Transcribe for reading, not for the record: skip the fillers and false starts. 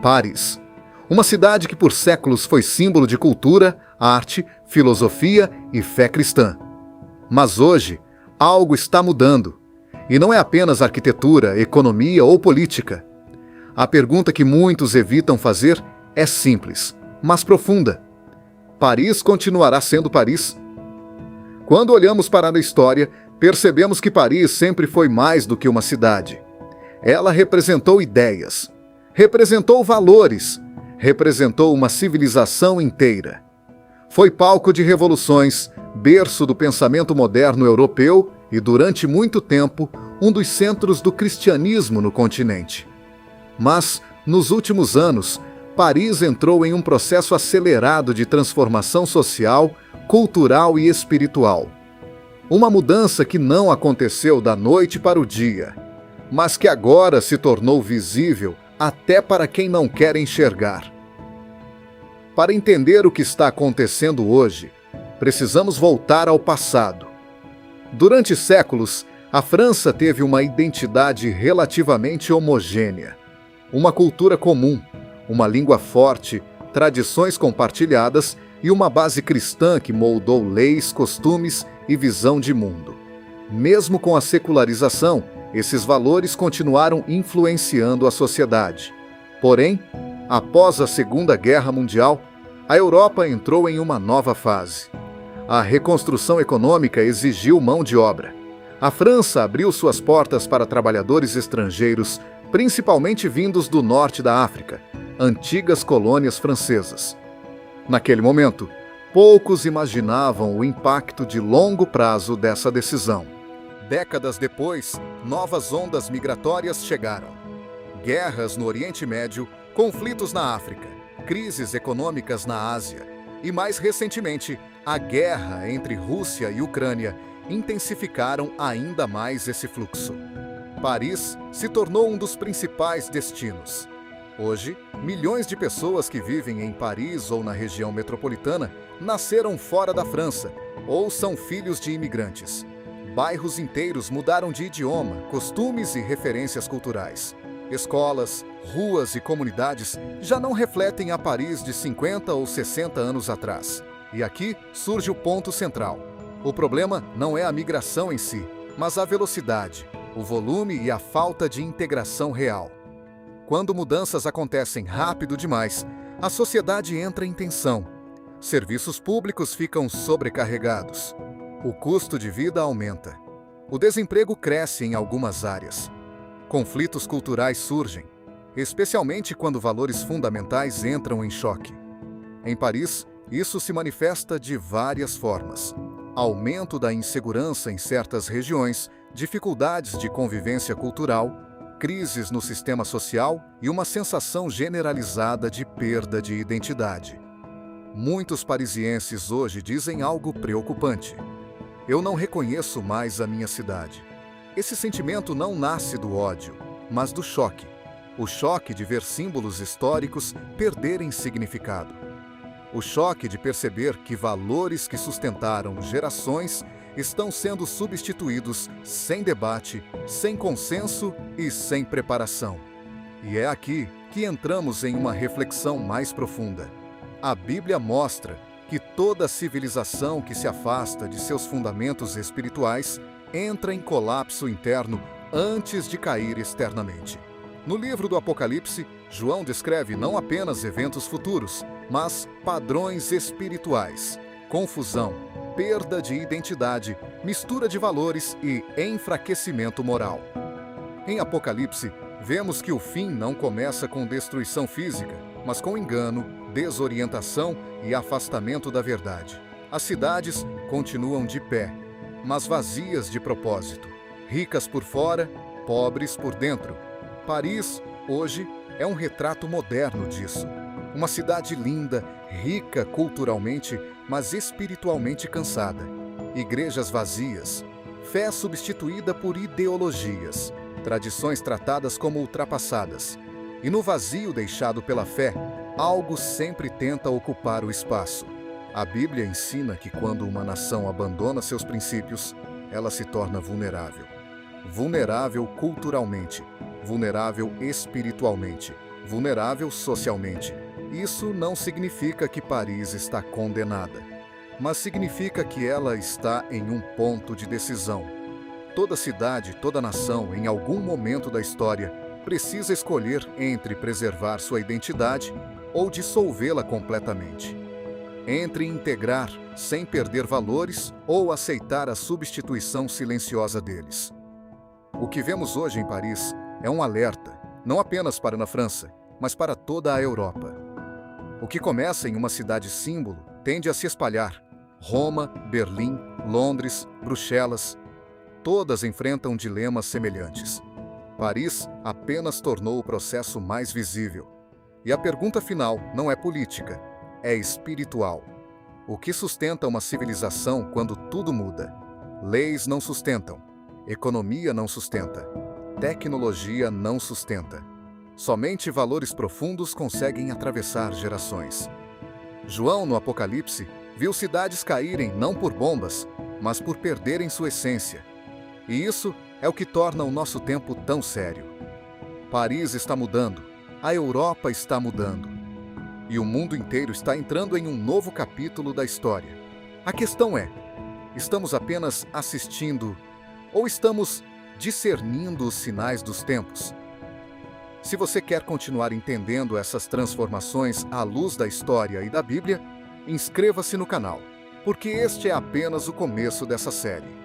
Paris. Uma cidade que por séculos foi símbolo de cultura, arte, filosofia e fé cristã. Mas hoje, algo está mudando. E não é apenas arquitetura, economia ou política. A pergunta que muitos evitam fazer é simples, mas profunda. Paris continuará sendo Paris? Quando olhamos para a história, percebemos que Paris sempre foi mais do que uma cidade. Ela representou ideias, representou valores, representou uma civilização inteira. Foi palco de revoluções, berço do pensamento moderno europeu e, durante muito tempo, um dos centros do cristianismo no continente. Mas, nos últimos anos, Paris entrou em um processo acelerado de transformação social, cultural e espiritual. Uma mudança que não aconteceu da noite para o dia, mas que agora se tornou visível até para quem não quer enxergar. Para entender o que está acontecendo hoje, precisamos voltar ao passado. Durante séculos, a França teve uma identidade relativamente homogênea, uma cultura comum, uma língua forte, tradições compartilhadas e uma base cristã que moldou leis, costumes e visão de mundo. Mesmo com a secularização, esses valores continuaram influenciando a sociedade. Porém, após a Segunda Guerra Mundial, a Europa entrou em uma nova fase. A reconstrução econômica exigiu mão de obra. A França abriu suas portas para trabalhadores estrangeiros, principalmente vindos do norte da África, antigas colônias francesas. Naquele momento, poucos imaginavam o impacto de longo prazo dessa decisão. Décadas depois, novas ondas migratórias chegaram. Guerras no Oriente Médio, conflitos na África, crises econômicas na Ásia e, mais recentemente, a guerra entre Rússia e Ucrânia intensificaram ainda mais esse fluxo. Paris se tornou um dos principais destinos. Hoje, milhões de pessoas que vivem em Paris ou na região metropolitana nasceram fora da França ou são filhos de imigrantes. Bairros inteiros mudaram de idioma, costumes e referências culturais. Escolas, ruas e comunidades já não refletem a Paris de 50 ou 60 anos atrás. E aqui surge o ponto central. O problema não é a migração em si, mas a velocidade, o volume e a falta de integração real. Quando mudanças acontecem rápido demais, a sociedade entra em tensão. Serviços públicos ficam sobrecarregados. O custo de vida aumenta. O desemprego cresce em algumas áreas. Conflitos culturais surgem, especialmente quando valores fundamentais entram em choque. Em Paris, isso se manifesta de várias formas. Aumento da insegurança em certas regiões, dificuldades de convivência cultural, crises no sistema social e uma sensação generalizada de perda de identidade. Muitos parisienses hoje dizem algo preocupante. Eu não reconheço mais a minha cidade. Esse sentimento não nasce do ódio, mas do choque. O choque de ver símbolos históricos perderem significado. O choque de perceber que valores que sustentaram gerações estão sendo substituídos sem debate, sem consenso e sem preparação. E é aqui que entramos em uma reflexão mais profunda. A Bíblia mostra que toda civilização que se afasta de seus fundamentos espirituais entra em colapso interno antes de cair externamente. No livro do Apocalipse, João descreve não apenas eventos futuros, mas padrões espirituais, confusão, perda de identidade, mistura de valores e enfraquecimento moral. Em Apocalipse, vemos que o fim não começa com destruição física, mas com engano, desorientação e afastamento da verdade. As cidades continuam de pé, mas vazias de propósito, ricas por fora, pobres por dentro. Paris, hoje, é um retrato moderno disso. Uma cidade linda, rica culturalmente, mas espiritualmente cansada. Igrejas vazias, fé substituída por ideologias, tradições tratadas como ultrapassadas. E no vazio deixado pela fé, algo sempre tenta ocupar o espaço. A Bíblia ensina que quando uma nação abandona seus princípios, ela se torna vulnerável. Vulnerável culturalmente, vulnerável espiritualmente vulnerável socialmente. Isso não significa que Paris está condenada, mas significa que ela está em um ponto de decisão. Toda cidade, toda nação, em algum momento da história, precisa escolher entre preservar sua identidade ou dissolvê-la completamente. Entre integrar sem perder valores ou aceitar a substituição silenciosa deles. O que vemos hoje em Paris é um alerta, não apenas para a França, mas para toda a Europa. O que começa em uma cidade símbolo tende a se espalhar. Roma, Berlim, Londres, Bruxelas, todas enfrentam dilemas semelhantes. Paris apenas tornou o processo mais visível. E a pergunta final não é política, é espiritual. O que sustenta uma civilização quando tudo muda? Leis não sustentam, economia não sustenta, tecnologia não sustenta. Somente valores profundos conseguem atravessar gerações. João, no Apocalipse, viu cidades caírem não por bombas, mas por perderem sua essência. E isso é o que torna o nosso tempo tão sério. Paris está mudando, a Europa está mudando. E o mundo inteiro está entrando em um novo capítulo da história. A questão é, estamos apenas assistindo ou estamos discernindo os sinais dos tempos? Se você quer continuar entendendo essas transformações à luz da história e da Bíblia, inscreva-se no canal, porque este é apenas o começo dessa série.